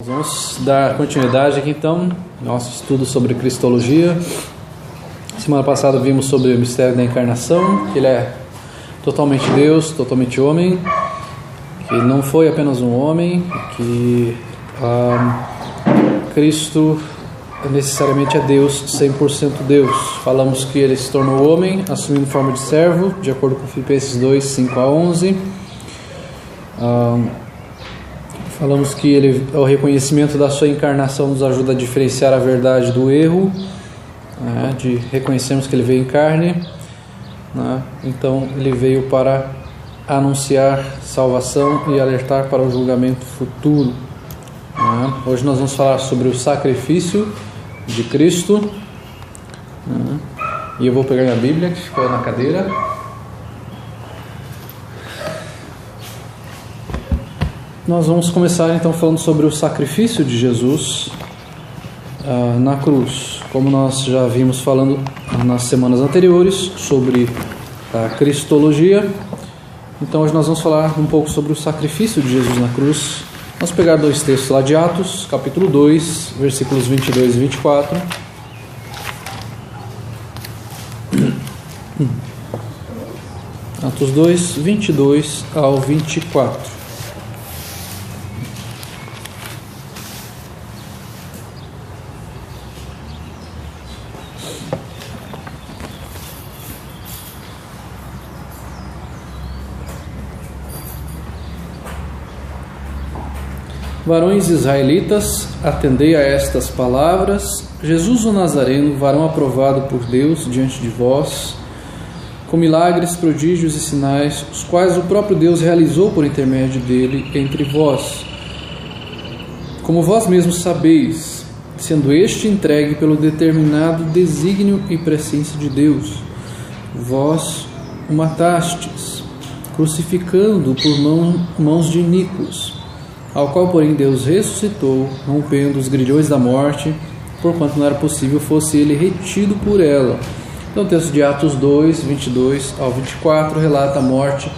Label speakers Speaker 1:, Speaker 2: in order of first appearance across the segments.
Speaker 1: Vamos dar continuidade aqui então, nosso estudo sobre Cristologia. Semana passada vimos sobre o mistério da encarnação, que ele é totalmente Deus, totalmente homem, que não foi apenas um homem, que Cristo necessariamente é Deus, 100% Deus. Falamos que ele se tornou homem, assumindo forma de servo, de acordo com Filipenses 2, 5-11. Falamos que o reconhecimento da sua encarnação nos ajuda a diferenciar a verdade do erro, de reconhecermos que ele veio em carne, então ele veio para anunciar salvação e alertar para o julgamento futuro. Hoje nós vamos falar sobre o sacrifício de Cristo, e eu vou pegar minha Bíblia que ficou na cadeira. Nós vamos começar então falando sobre o sacrifício de Jesus na cruz. Como nós já vimos falando nas semanas anteriores sobre a Cristologia, então hoje nós vamos falar um pouco sobre o sacrifício de Jesus na cruz. Vamos pegar dois textos lá de Atos, capítulo 2, versículos 22 e 24. Atos 2, 22 ao 24. Varões israelitas, atendei a estas palavras: Jesus o Nazareno, varão aprovado por Deus diante de vós, com milagres, prodígios e sinais, os quais o próprio Deus realizou por intermédio dele entre vós. Como vós mesmos sabeis, sendo este entregue pelo determinado desígnio e presciência de Deus, vós o matastes, crucificando-o por mãos de iníquos, ao qual, porém, Deus ressuscitou, rompendo os grilhões da morte, porquanto não era possível fosse ele retido por ela. Então, o texto de Atos 2, 22 ao 24, relata a morte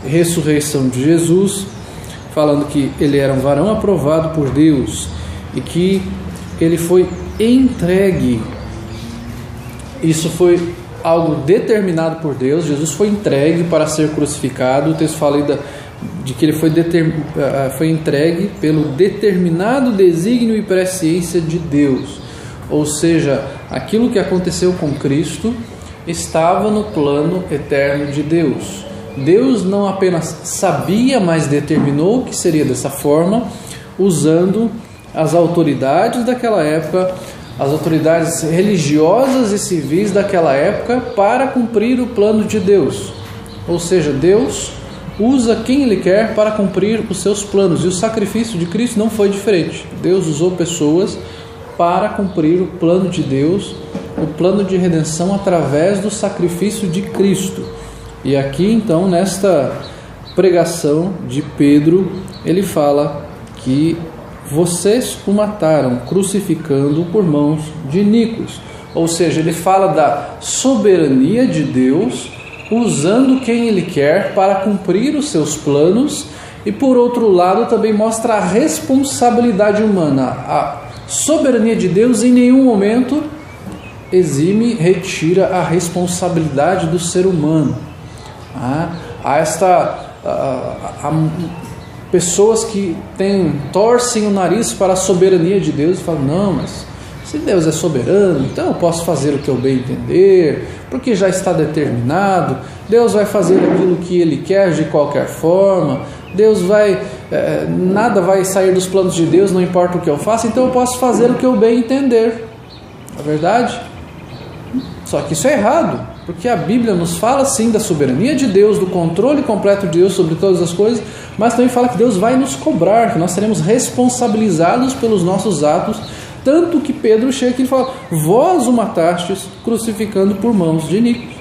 Speaker 1: e ressurreição de Jesus, falando que ele era um varão aprovado por Deus e que ele foi entregue. Isso foi algo determinado por Deus. Jesus foi entregue para ser crucificado. O texto fala de que ele foi entregue pelo determinado desígnio e presciência de Deus. Ou seja, aquilo que aconteceu com Cristo estava no plano eterno de Deus. Deus não apenas sabia, mas determinou que seria dessa forma, usando as autoridades daquela época, as autoridades religiosas e civis daquela época, para cumprir o plano de Deus. Ou seja, Deus usa quem Ele quer para cumprir os seus planos. E o sacrifício de Cristo não foi diferente. Deus usou pessoas para cumprir o plano de Deus, o plano de redenção através do sacrifício de Cristo. E aqui então, nesta pregação de Pedro, ele fala que vocês o mataram, crucificando-o por mãos de iníquos. Ou seja, ele fala da soberania de Deus, usando quem Ele quer para cumprir os seus planos, e por outro lado também mostra a responsabilidade humana. A soberania de Deus em nenhum momento retira a responsabilidade do ser humano. Há pessoas que torcem o nariz para a soberania de Deus e falam: não, mas se Deus é soberano, então eu posso fazer o que eu bem entender, porque já está determinado. Deus vai fazer aquilo que Ele quer de qualquer forma. Nada vai sair dos planos de Deus, não importa o que eu faça, então eu posso fazer o que eu bem entender. Não é verdade? Só que isso é errado, porque a Bíblia nos fala sim da soberania de Deus, do controle completo de Deus sobre todas as coisas, mas também fala que Deus vai nos cobrar, que nós seremos responsabilizados pelos nossos atos. Tanto que Pedro chega aqui e fala: vós o matastes, crucificando por mãos de iníquos.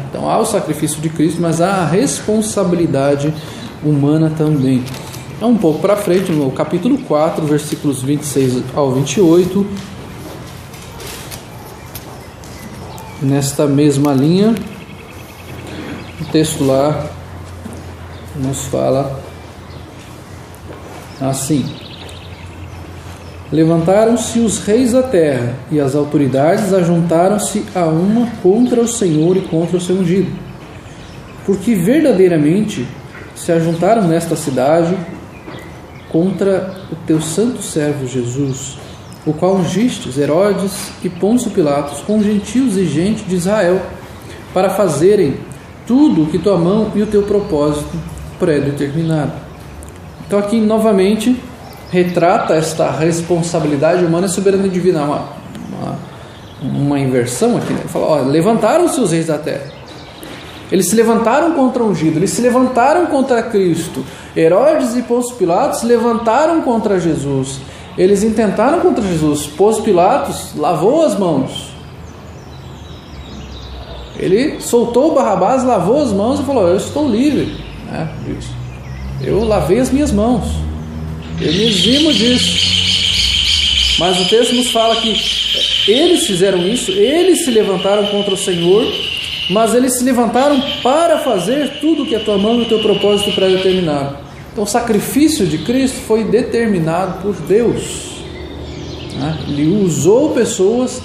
Speaker 1: Então há o sacrifício de Cristo, mas há a responsabilidade humana também. Então, um pouco para frente, no capítulo 4, versículos 26 ao 28, nesta mesma linha, o texto lá nos fala assim: Levantaram-se os reis da terra, e as autoridades ajuntaram-se a uma contra o Senhor e contra o seu ungido. Porque verdadeiramente se ajuntaram nesta cidade contra o teu santo servo Jesus, o qual ungistes Herodes e Pôncio Pilatos com gentios e gente de Israel, para fazerem tudo o que tua mão e o teu propósito pré-determinado. Então aqui novamente retrata esta responsabilidade humana e soberania divina, uma inversão aqui, né? Ele fala, levantaram-se os reis da terra, eles se levantaram contra o ungido, eles se levantaram contra Cristo. Herodes e Pôncio Pilatos se levantaram contra Jesus, eles intentaram contra Jesus. Pôncio Pilatos lavou as mãos, ele soltou Barrabás, lavou as mãos e falou, eu estou livre, né? Eu lavei as minhas mãos, eu me eximo disso. Mas o texto nos fala que eles fizeram isso, eles se levantaram contra o Senhor, mas eles se levantaram para fazer tudo o que a tua mão e o teu propósito pré-determinado. Então o sacrifício de Cristo foi determinado por Deus, né? Ele usou pessoas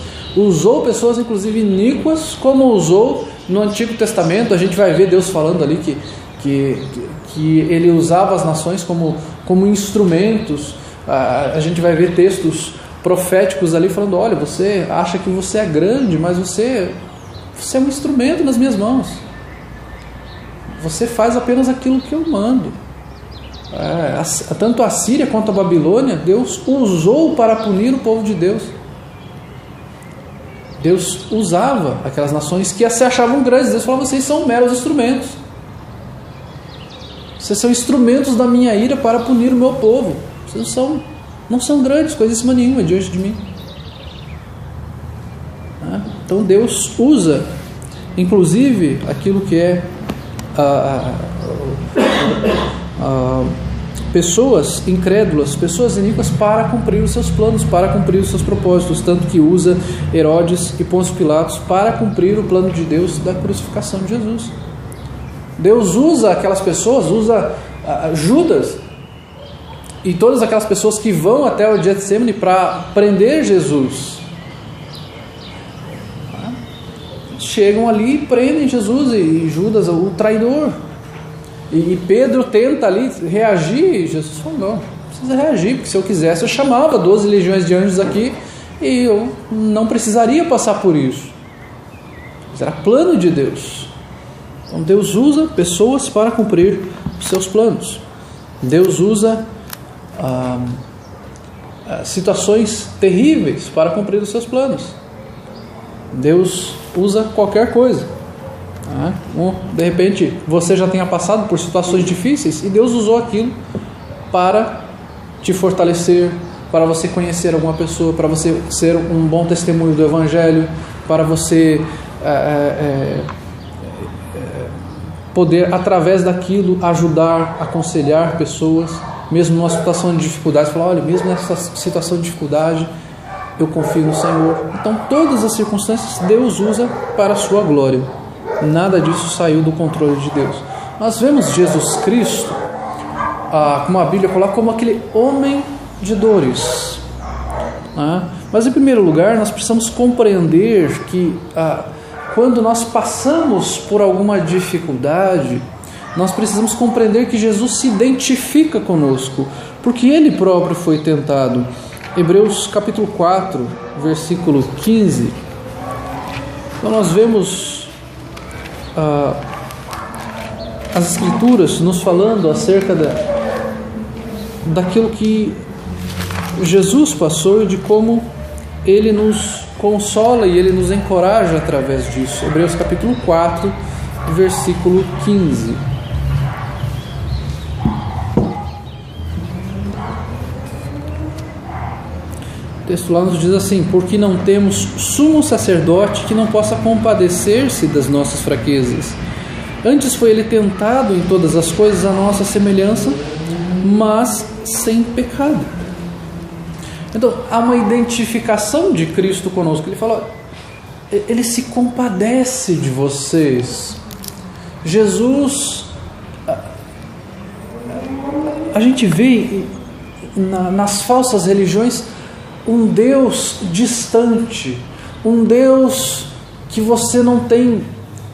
Speaker 1: inclusive iníquas, como usou no Antigo Testamento. A gente vai ver Deus falando ali que ele usava as nações como instrumentos. A gente vai ver textos proféticos ali falando, olha, você acha que você é grande, mas você é um instrumento nas minhas mãos, você faz apenas aquilo que eu mando. Tanto a Síria quanto a Babilônia, Deus usou para punir o povo de Deus. Deus usava aquelas nações que se achavam grandes. Deus falava, vocês são meros instrumentos, vocês são instrumentos da minha ira para punir o meu povo, vocês não são grandes, coisíssima nenhuma diante de mim. Então Deus usa inclusive aquilo que é pessoas incrédulas, pessoas iníquas, para cumprir os seus planos, para cumprir os seus propósitos, tanto que usa Herodes e Pôncio Pilatos para cumprir o plano de Deus da crucificação de Jesus. Deus usa aquelas pessoas, usa Judas e todas aquelas pessoas que vão até o Getsemane para prender Jesus. Chegam ali e prendem Jesus e Judas, o traidor. E Pedro tenta ali reagir, e Jesus falou, não precisa reagir, porque se eu quisesse eu chamava 12 legiões de anjos aqui e eu não precisaria passar por isso. Mas era plano de Deus. Então Deus usa pessoas para cumprir os seus planos. Deus usa situações terríveis para cumprir os seus planos. Deus usa qualquer coisa. De repente você já tenha passado por situações difíceis e Deus usou aquilo para te fortalecer, para você conhecer alguma pessoa, para você ser um bom testemunho do Evangelho, para você poder através daquilo ajudar, aconselhar pessoas, mesmo numa situação de dificuldade. Falar, olha, mesmo nessa situação de dificuldade eu confio no Senhor. Então todas as circunstâncias Deus usa para a sua glória. Nada disso saiu do controle de Deus. Nós vemos Jesus Cristo, como a Bíblia coloca, como aquele homem de dores. Mas em primeiro lugar nós precisamos compreender que quando nós passamos por alguma dificuldade, nós precisamos compreender que Jesus se identifica conosco, porque Ele próprio foi tentado. Hebreus capítulo 4, versículo 15. Então nós vemos as Escrituras nos falando acerca daquilo que Jesus passou e de como Ele nos consola e Ele nos encoraja através disso. Hebreus capítulo 4, versículo 15. O texto lá nos diz assim: porque não temos sumo sacerdote que não possa compadecer-se das nossas fraquezas. Antes foi Ele tentado em todas as coisas à nossa semelhança, mas sem pecado. Então há uma identificação de Cristo conosco. Ele fala, Ele se compadece de vocês. Jesus, a gente vê nas falsas religiões um Deus distante, um Deus que você não tem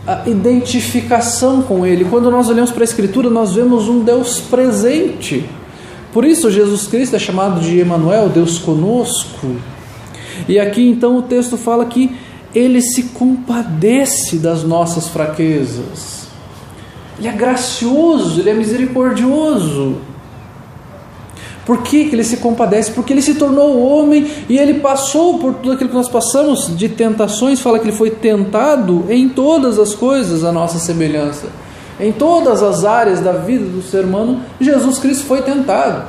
Speaker 1: a identificação com Ele. Quando nós olhamos para a Escritura, nós vemos um Deus presente. Por isso Jesus Cristo é chamado de Emanuel, Deus conosco. E aqui então o texto fala que Ele se compadece das nossas fraquezas. Ele é gracioso, Ele é misericordioso. Por que Ele se compadece? Porque Ele se tornou homem e Ele passou por tudo aquilo que nós passamos de tentações. Fala que Ele foi tentado em todas as coisas à nossa semelhança. Em todas as áreas da vida do ser humano, Jesus Cristo foi tentado.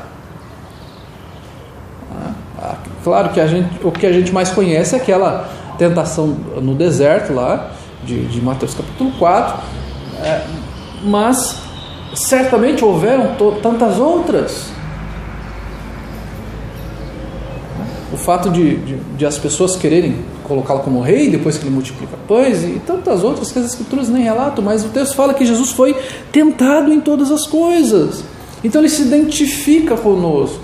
Speaker 1: Claro que o que a gente mais conhece é aquela tentação no deserto lá, de Mateus capítulo 4, mas certamente houveram tantas outras. O fato de as pessoas quererem colocá-lo como rei depois que ele multiplica pães e tantas outras que as Escrituras nem relatam, mas o texto fala que Jesus foi tentado em todas as coisas. Então Ele se identifica conosco.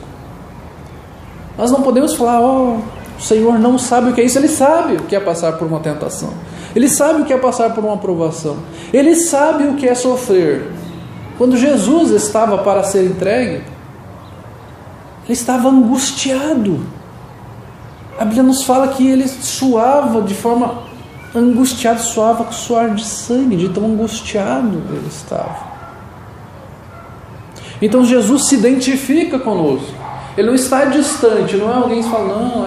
Speaker 1: Nós não podemos falar, o Senhor não sabe o que é isso. Ele sabe o que é passar por uma tentação. Ele sabe o que é passar por uma provação. Ele sabe o que é sofrer. Quando Jesus estava para ser entregue, Ele estava angustiado. A Bíblia nos fala que Ele suava de forma angustiada, suava com suor de sangue, de tão angustiado Ele estava. Então Jesus se identifica conosco. Ele não está distante, não é alguém que fala, não,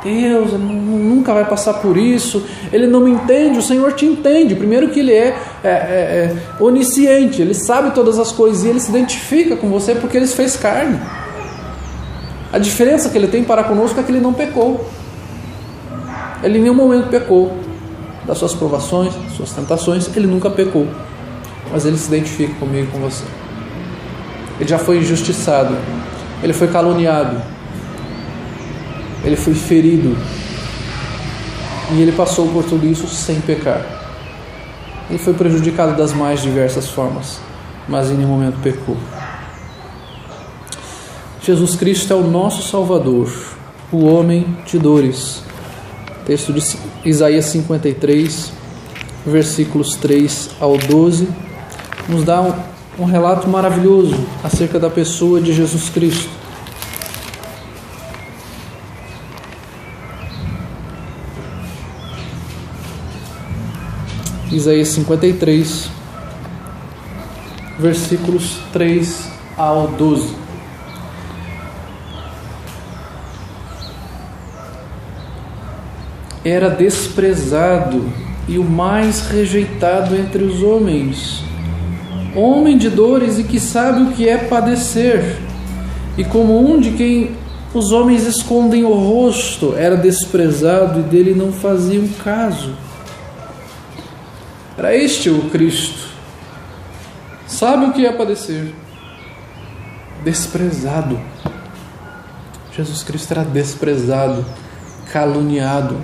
Speaker 1: Deus, ele nunca vai passar por isso, Ele não me entende. O Senhor te entende. Primeiro que Ele é onisciente, Ele sabe todas as coisas e Ele se identifica com você porque Ele se fez carne. A diferença que Ele tem para conosco é que Ele não pecou. Ele em nenhum momento pecou. Das suas provações, das suas tentações, Ele nunca pecou. Mas Ele se identifica comigo e com você. Ele já foi injustiçado. Ele foi caluniado. Ele foi ferido. E Ele passou por tudo isso sem pecar. Ele foi prejudicado das mais diversas formas, mas em nenhum momento pecou. Jesus Cristo é o nosso Salvador, o homem de dores. Texto de Isaías 53, versículos 3 ao 12, nos dá um relato maravilhoso acerca da pessoa de Jesus Cristo. Isaías 53, versículos 3 ao 12. Era desprezado e o mais rejeitado entre os homens, homem de dores e que sabe o que é padecer, e como um de quem os homens escondem o rosto, era desprezado e dele não faziam caso. Era este o Cristo. Sabe o que é padecer? Desprezado. Jesus Cristo era desprezado, caluniado.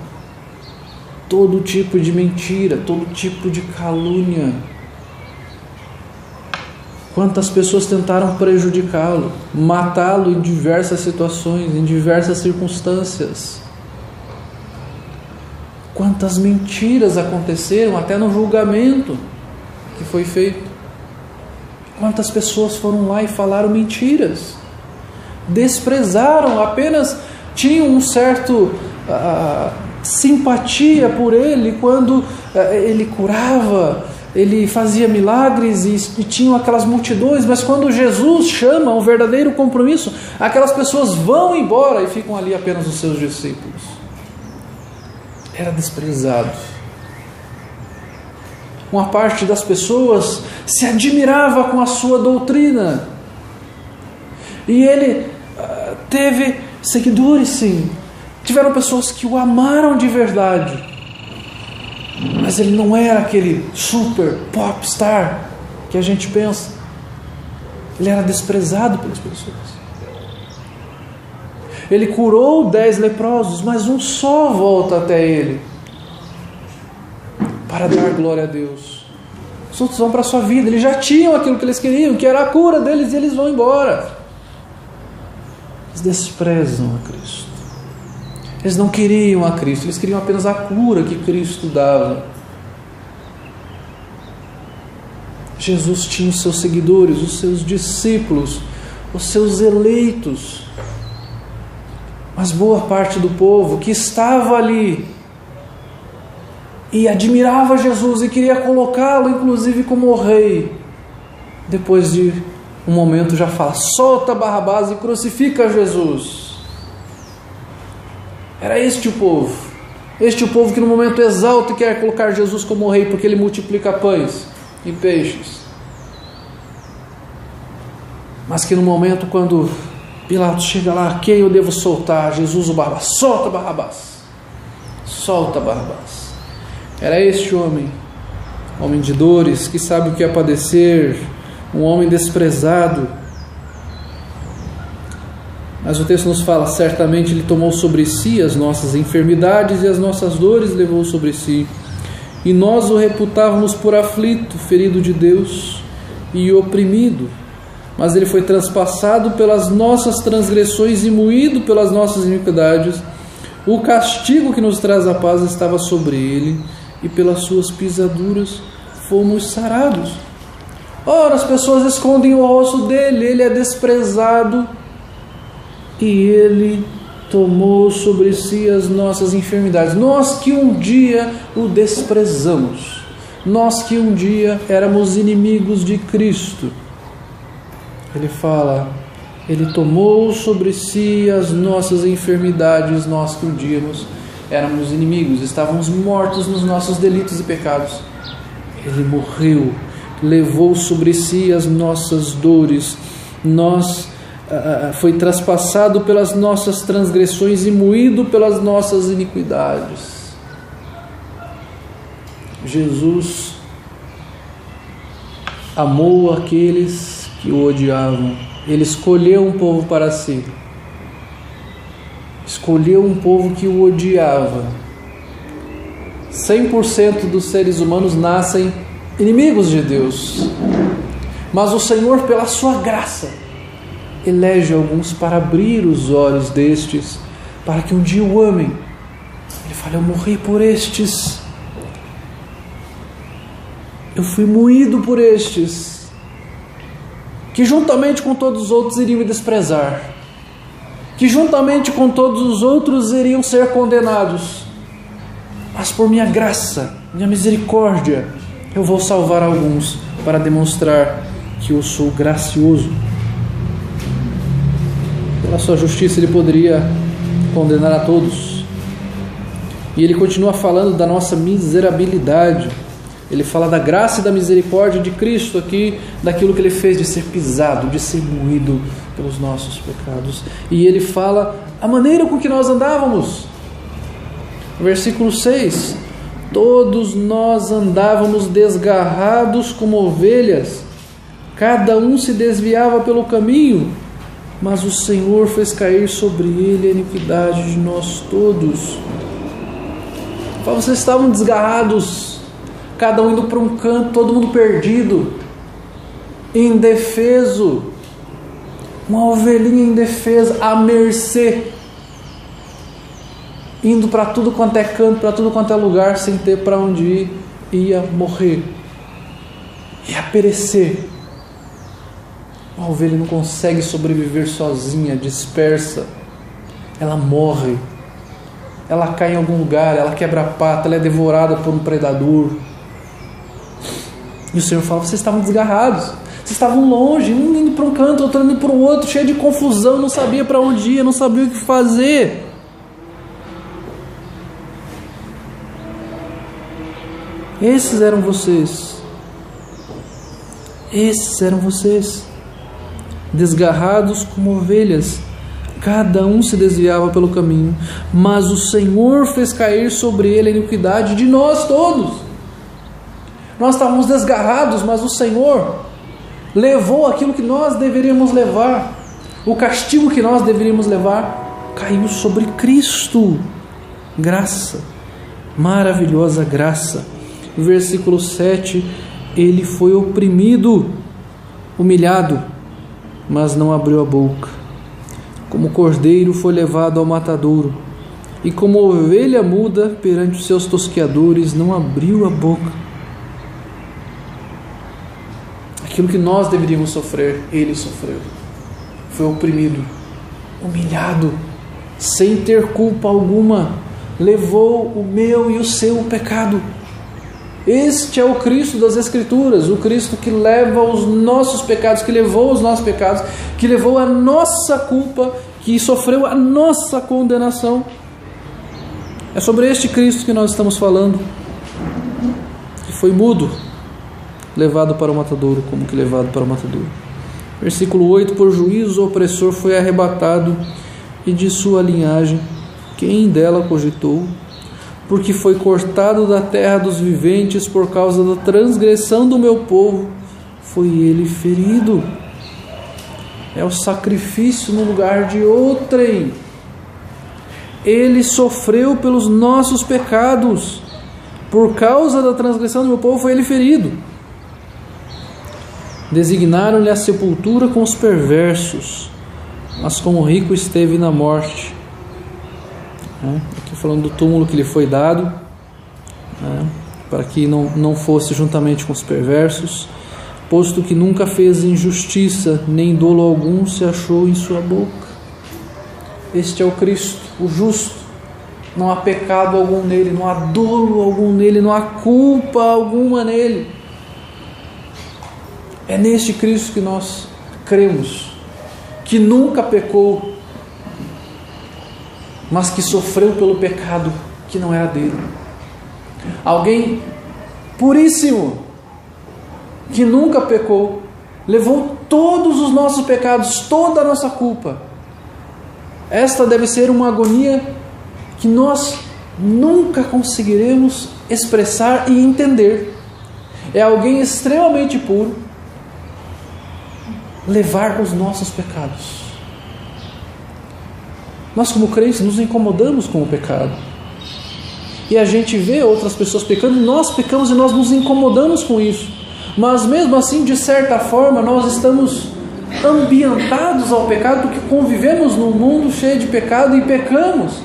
Speaker 1: Todo tipo de mentira, todo tipo de calúnia. Quantas pessoas tentaram prejudicá-lo, matá-lo em diversas situações, em diversas circunstâncias. Quantas mentiras aconteceram até no julgamento que foi feito. Quantas pessoas foram lá e falaram mentiras. Desprezaram, apenas tinham um certo simpatia por ele quando ele curava, ele fazia milagres e tinham aquelas multidões, mas quando Jesus chama um verdadeiro compromisso, aquelas pessoas vão embora e ficam ali apenas os seus discípulos. Era desprezado. Uma parte das pessoas se admirava com a sua doutrina. E ele teve seguidores, sim. Tiveram pessoas que o amaram de verdade. Mas ele não era aquele super popstar que a gente pensa. Ele era desprezado pelas pessoas. Ele curou 10 leprosos, mas um só volta até ele para dar glória a Deus. Os outros vão para a sua vida. Eles já tinham aquilo que eles queriam, que era a cura deles, e eles vão embora. Eles desprezam a Cristo. Eles não queriam a Cristo, eles queriam apenas a cura que Cristo dava. Jesus tinha os seus seguidores, os seus discípulos, os seus eleitos. Mas boa parte do povo que estava ali e admirava Jesus e queria colocá-lo inclusive como rei, depois de um momento já fala: solta Barrabás e crucifica Jesus. Era este o povo que no momento exalta e quer colocar Jesus como rei porque ele multiplica pães e peixes, mas que no momento quando Pilatos chega lá: quem eu devo soltar? Jesus ou Barrabás? Solta Barrabás, solta Barrabás. Era este homem de dores, que sabe o que é padecer, um homem desprezado. Mas o texto nos fala: certamente ele tomou sobre si as nossas enfermidades e as nossas dores levou sobre si. E nós o reputávamos por aflito, ferido de Deus e oprimido. Mas ele foi transpassado pelas nossas transgressões e moído pelas nossas iniquidades. O castigo que nos traz a paz estava sobre ele, e pelas suas pisaduras fomos sarados. Ora, as pessoas escondem o rosto dele, ele é desprezado, e ele tomou sobre si as nossas enfermidades. Nós que um dia o desprezamos, nós que um dia éramos inimigos de Cristo, ele fala: ele tomou sobre si as nossas enfermidades. Nós que um dia éramos inimigos, estávamos mortos nos nossos delitos e pecados, ele morreu, levou sobre si as nossas dores. Foi traspassado pelas nossas transgressões e moído pelas nossas iniquidades. Jesus amou aqueles que o odiavam. Ele escolheu um povo para si. Escolheu um povo que o odiava. 100% dos seres humanos nascem inimigos de Deus. Mas o Senhor, pela sua graça, elege alguns para abrir os olhos destes, para que um dia o amem. Ele fala: eu morri por estes, eu fui moído por estes, que juntamente com todos os outros iriam me desprezar, que juntamente com todos os outros iriam ser condenados, mas por minha graça, minha misericórdia, eu vou salvar alguns, para demonstrar que eu sou gracioso. Pela sua justiça ele poderia condenar a todos. E ele continua falando da nossa miserabilidade. Ele fala da graça e da misericórdia de Cristo aqui, daquilo que ele fez de ser pisado, de ser moído pelos nossos pecados. E ele fala a maneira com que nós andávamos. Versículo 6: todos nós andávamos desgarrados como ovelhas, cada um se desviava pelo caminho, mas o Senhor fez cair sobre ele a iniquidade de nós todos. Vocês estavam desgarrados, cada um indo para um canto, todo mundo perdido, indefeso, uma ovelhinha indefesa, à mercê, indo para tudo quanto é canto, para tudo quanto é lugar, sem ter para onde ir, ia morrer, ia perecer. Uma ovelha não consegue sobreviver sozinha, dispersa, ela morre, ela cai em algum lugar, ela quebra a pata, ela é devorada por um predador. E o Senhor fala: vocês estavam desgarrados, vocês estavam longe, um indo para um canto, outro indo para o outro, cheio de confusão, não sabia para onde ir, não sabia o que fazer. Esses eram vocês, desgarrados como ovelhas, cada um se desviava pelo caminho, mas o Senhor fez cair sobre ele a iniquidade de nós todos. Nós estávamos desgarrados, mas o Senhor levou aquilo que nós deveríamos levar, o castigo que nós deveríamos levar, caiu sobre Cristo. Graça, maravilhosa graça. Versículo 7: ele foi oprimido, humilhado, mas não abriu a boca. Como cordeiro foi levado ao matadouro, e como ovelha muda perante os seus tosqueadores, não abriu a boca. Aquilo que nós deveríamos sofrer, ele sofreu. Foi oprimido, humilhado, sem ter culpa alguma, levou o meu e o seu pecado. Este é o Cristo das Escrituras, o Cristo que leva os nossos pecados, que levou os nossos pecados, que levou a nossa culpa, que sofreu a nossa condenação. É sobre este Cristo que nós estamos falando, que foi mudo, levado para o matadouro, como que levado para o matadouro. Versículo 8: por juízo o opressor foi arrebatado, e de sua linhagem quem dela cogitou? Porque foi cortado da terra dos viventes por causa da transgressão do meu povo, foi ele ferido. É o sacrifício no lugar de outrem. Ele sofreu pelos nossos pecados, por causa da transgressão do meu povo foi ele ferido. Designaram-lhe a sepultura com os perversos, mas com o rico esteve na morte. Aqui falando do túmulo que lhe foi dado, para que não fosse juntamente com os perversos, posto que nunca fez injustiça, nem dolo algum se achou em sua boca. Este é o Cristo, o justo. Não há pecado algum nele, não há dolo algum nele, não há culpa alguma nele. É neste Cristo que nós cremos, que nunca pecou, mas que sofreu pelo pecado que não era dele. Alguém puríssimo, que nunca pecou, levou todos os nossos pecados, toda a nossa culpa. Esta deve ser uma agonia que nós nunca conseguiremos expressar e entender. É alguém extremamente puro levar os nossos pecados. Nós, como crentes, nos incomodamos com o pecado. E a gente vê outras pessoas pecando, nós pecamos e nós nos incomodamos com isso. Mas mesmo assim, de certa forma, nós estamos ambientados ao pecado, porque convivemos num mundo cheio de pecado e pecamos.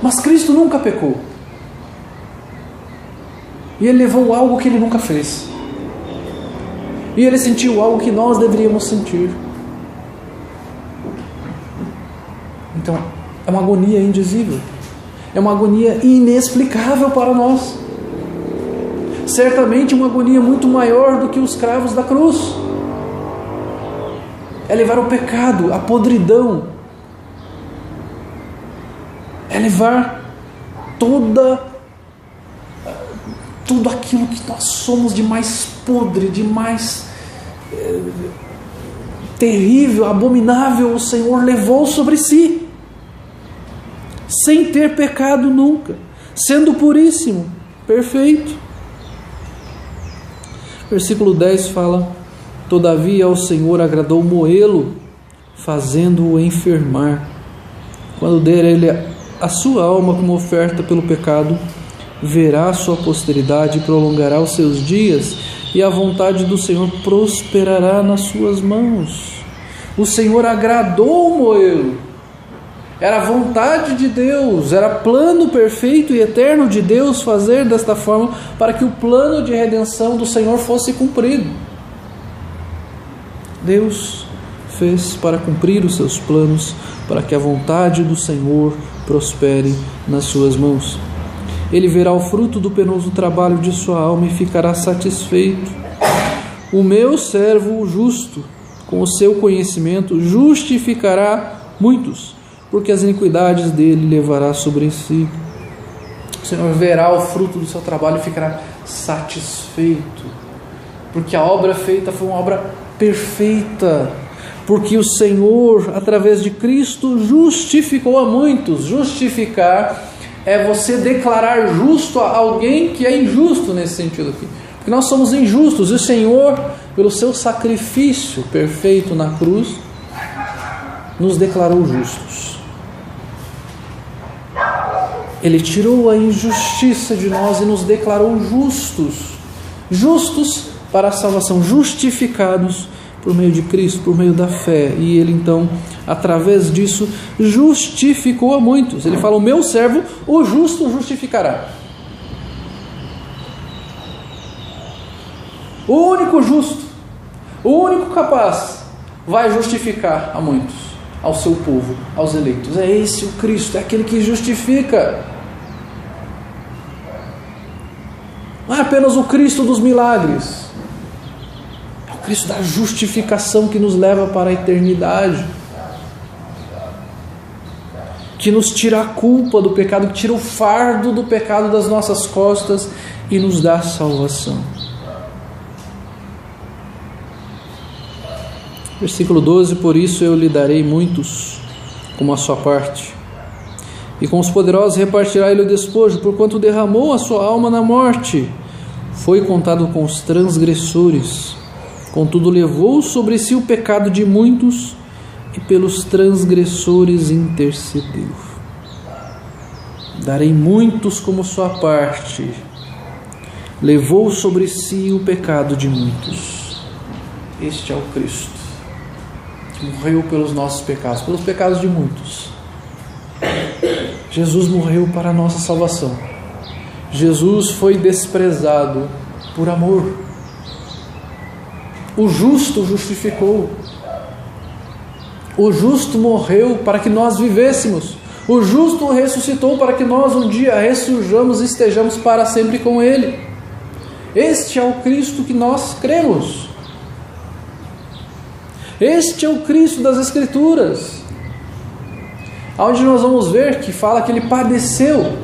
Speaker 1: Mas Cristo nunca pecou. E Ele levou algo que Ele nunca fez. E Ele sentiu algo que nós deveríamos sentir. Então, é uma agonia indizível. É uma agonia inexplicável para nós. Certamente uma agonia muito maior do que os cravos da cruz. É levar o pecado, a podridão. É levar tudo aquilo que nós somos de mais podre, de mais terrível, abominável, o Senhor levou sobre si, sem ter pecado nunca, sendo puríssimo, perfeito. Versículo 10 fala: todavia ao Senhor agradou moê-lo, fazendo-o enfermar. Quando der ele a sua alma como oferta pelo pecado, verá a sua posteridade e prolongará os seus dias, e a vontade do Senhor prosperará nas suas mãos. O Senhor agradou moê-lo. Era a vontade de Deus, era plano perfeito e eterno de Deus fazer desta forma para que o plano de redenção do Senhor fosse cumprido. Deus fez para cumprir os seus planos, para que a vontade do Senhor prospere nas suas mãos. Ele verá o fruto do penoso trabalho de sua alma e ficará satisfeito. O meu servo, o justo, com o seu conhecimento, justificará muitos, porque as iniquidades dele levará sobre si. O Senhor verá o fruto do seu trabalho e ficará satisfeito, porque a obra feita foi uma obra perfeita, porque o Senhor, através de Cristo, justificou a muitos. Justificar é você declarar justo a alguém que é injusto nesse sentido aqui. Porque nós somos injustos e o Senhor, pelo seu sacrifício perfeito na cruz, nos declarou justos. Ele tirou a injustiça de nós e nos declarou justos. Justos para a salvação, justificados por meio de Cristo, por meio da fé. E ele então, através disso, justificou a muitos. Ele fala: o meu servo, o justo, justificará. O único justo, o único capaz, vai justificar a muitos, ao seu povo, aos eleitos. É esse o Cristo, é aquele que justifica. Não é apenas o Cristo dos milagres, é o Cristo da justificação que nos leva para a eternidade, que nos tira a culpa do pecado, que tira o fardo do pecado das nossas costas e nos dá salvação. Versículo 12: por isso eu lhe darei muitos como a sua parte, e com os poderosos repartirá ele o despojo, porquanto derramou a sua alma na morte, foi contado com os transgressores, contudo levou sobre si o pecado de muitos, e pelos transgressores intercedeu. Darei muitos como sua parte, levou sobre si o pecado de muitos. Este é o Cristo, que morreu pelos nossos pecados, pelos pecados de muitos. Jesus morreu para a nossa salvação. Jesus foi desprezado por amor. O justo justificou. O justo morreu para que nós vivêssemos. O justo ressuscitou para que nós um dia ressurjamos e estejamos para sempre com Ele. Este é o Cristo que nós cremos. Este é o Cristo das Escrituras, onde nós vamos ver que fala que ele padeceu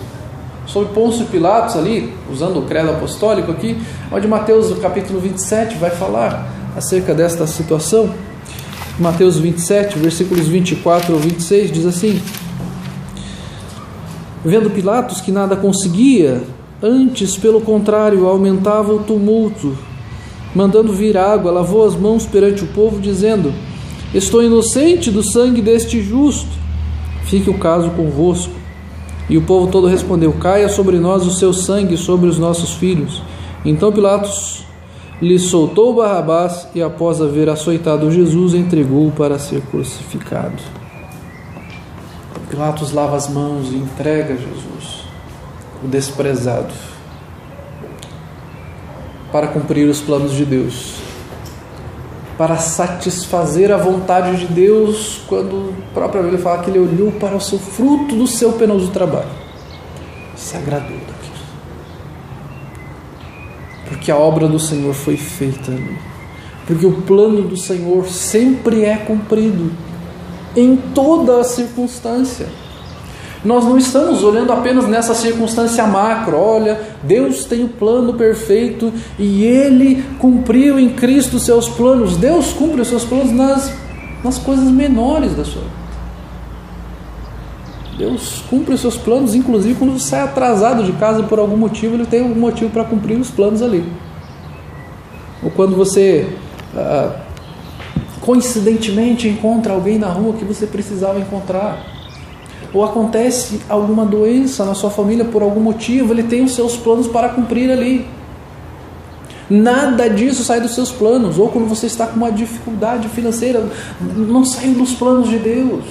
Speaker 1: sob Pôncio Pilatos ali, usando o credo apostólico aqui, onde Mateus capítulo 27 vai falar acerca desta situação. Mateus 27, versículos 24 ao 26, diz assim: vendo Pilatos que nada conseguia, antes pelo contrário aumentava o tumulto, mandando vir água, lavou as mãos perante o povo, dizendo: estou inocente do sangue deste justo, fique o caso convosco. E o povo todo respondeu: caia sobre nós o seu sangue e sobre os nossos filhos. Então Pilatos lhe soltou Barrabás, e após haver açoitado Jesus, entregou-o para ser crucificado. Pilatos lava as mãos e entrega Jesus, o desprezado, para cumprir os planos de Deus, para satisfazer a vontade de Deus, quando o próprio Bíblia fala que ele olhou para o seu fruto do seu penoso trabalho, se agradou daquilo, porque a obra do Senhor foi feita ali, porque o plano do Senhor sempre é cumprido, em toda a circunstância. Nós não estamos olhando apenas nessa circunstância macro. Olha, Deus tem o plano perfeito e Ele cumpriu em Cristo os seus planos. Deus cumpre os seus planos nas coisas menores da sua vida. Deus cumpre os seus planos, inclusive quando você sai atrasado de casa por algum motivo, Ele tem algum motivo para cumprir os planos ali. Ou quando você coincidentemente encontra alguém na rua que você precisava encontrar. Ou acontece alguma doença na sua família por algum motivo, Ele tem os seus planos para cumprir ali. Nada disso sai dos seus planos. Ou quando você está com uma dificuldade financeira, não sai dos planos de Deus.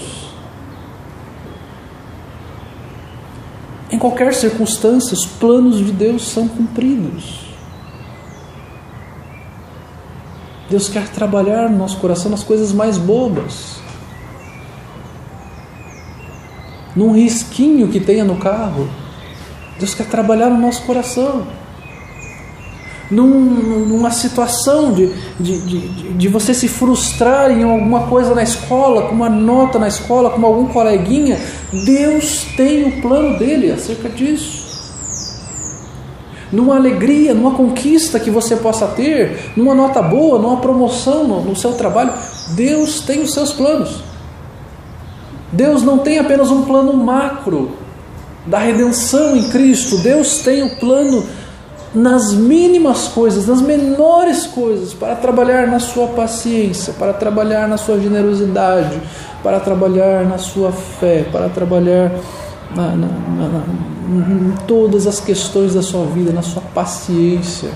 Speaker 1: Em qualquer circunstância, os planos de Deus são cumpridos. Deus quer trabalhar no nosso coração nas coisas mais bobas. Num risquinho que tenha no carro, Deus quer trabalhar no nosso coração. Numa situação de você se frustrar em alguma coisa na escola, com uma nota na escola, com algum coleguinha, Deus tem o plano dele acerca disso. Numa alegria, numa conquista que você possa ter, numa nota boa, numa promoção no seu trabalho, Deus tem os seus planos. Deus não tem apenas um plano macro da redenção em Cristo. Deus tem o plano nas mínimas coisas, nas menores coisas, para trabalhar na sua paciência, para trabalhar na sua generosidade, para trabalhar na sua fé, para trabalhar em todas as questões da sua vida, na sua paciência.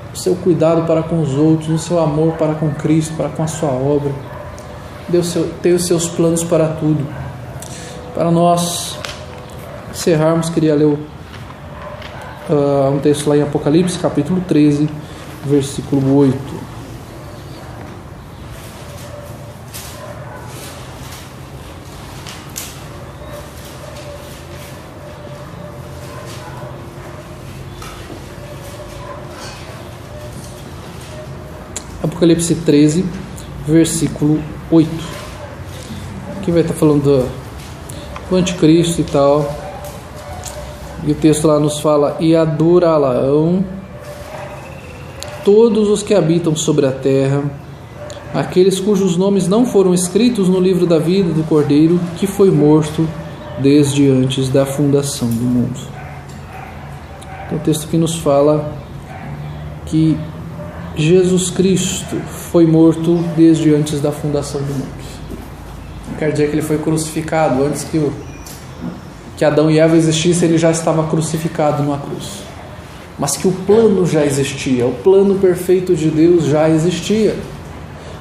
Speaker 1: no seu cuidado para com os outros, no seu amor para com Cristo, para com a sua obra. Deus tem os seus planos para tudo. Para nós encerrarmos, queria ler um texto lá em Apocalipse, capítulo 13, versículo 8. Apocalipse 13, versículo 8. Aqui vai estar falando do anticristo e tal. E o texto lá nos fala: e adorá-la-ão todos os que habitam sobre a terra, aqueles cujos nomes não foram escritos no livro da vida do Cordeiro, que foi morto desde antes da fundação do mundo. Então, o texto que nos fala que Jesus Cristo foi morto desde antes da fundação do mundo. Quer dizer que ele foi crucificado antes que Adão e Eva existissem, ele já estava crucificado numa cruz. Mas que o plano já existia, o plano perfeito de Deus já existia.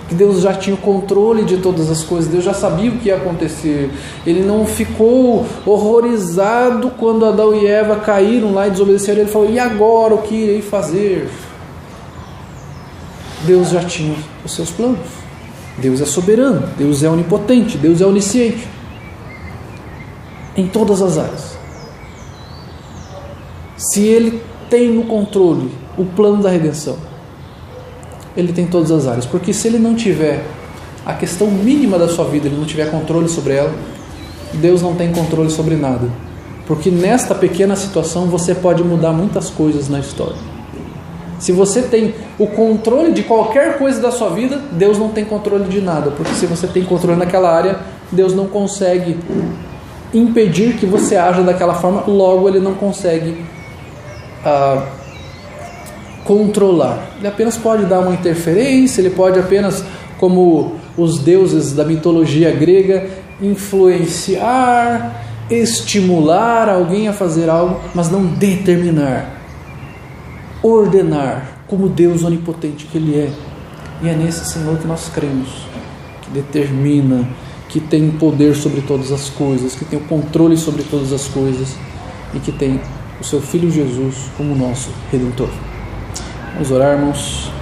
Speaker 1: Que Deus já tinha o controle de todas as coisas, Deus já sabia o que ia acontecer. Ele não ficou horrorizado quando Adão e Eva caíram lá e desobedeceram. Ele falou: e agora o que irei fazer? Deus já tinha os seus planos. Deus é soberano, Deus é onipotente, Deus é onisciente em todas as áreas. Se Ele tem no controle o plano da redenção, Ele tem todas as áreas. Porque se Ele não tiver a questão mínima da sua vida, Ele não tiver controle sobre ela, Deus não tem controle sobre nada. Porque nesta pequena situação você pode mudar muitas coisas na história. Se você tem o controle de qualquer coisa da sua vida, Deus não tem controle de nada. Porque se você tem controle naquela área, Deus não consegue impedir que você haja daquela forma, logo Ele não consegue controlar. Ele apenas pode dar uma interferência, Ele pode apenas, como os deuses da mitologia grega, influenciar, estimular alguém a fazer algo, mas não determinar, ordenar, como Deus onipotente que Ele é. E é nesse Senhor que nós cremos, que determina, que tem poder sobre todas as coisas, que tem o controle sobre todas as coisas e que tem o seu Filho Jesus como nosso Redentor. Vamos orar, irmãos.